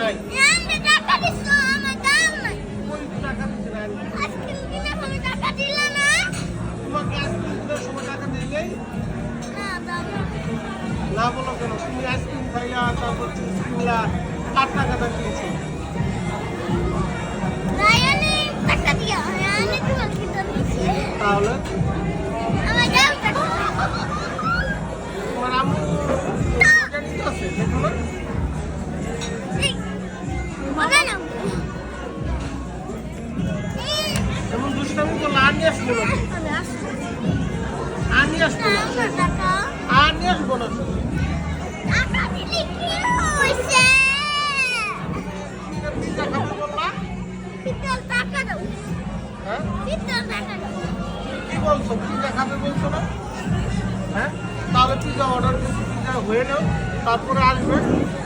নাই আমি টাকা দিছো আমার দাম নাই ওই টাকা দিছি না আইসক্রিম কিনে তুমি টাকা দিলা না তোমাকে আইসক্রিমের সময় টাকা দিলেই না দাও না না বলো কেন তুমি আইসক্রিম খাইয়া তারপর চিপস কিনলা 8 টাকা দাম দিয়েছি রায়ানি টাকা দিও আমি তোমাকে কিনে দিছি তাহলে আমার দাও টাকা তোমার আম্মু জানি তো আছে দেখো না এই ওটা নাও এমন দুষ্টামি করলে আনি আসবো না আমি আসছি আনি আসবো না আমার টাকা আনি আসবো না টাকা দিলি কি হইছে পিজা খাবে বললা পিতল টাকা দাও হ্যাঁ পিতল টাকা দাও কি বলছো পিজা খাবে বলছো না হ্যাঁ তাহলে পিজা অর্ডার করছি পিজা হয়ে নাও তারপরে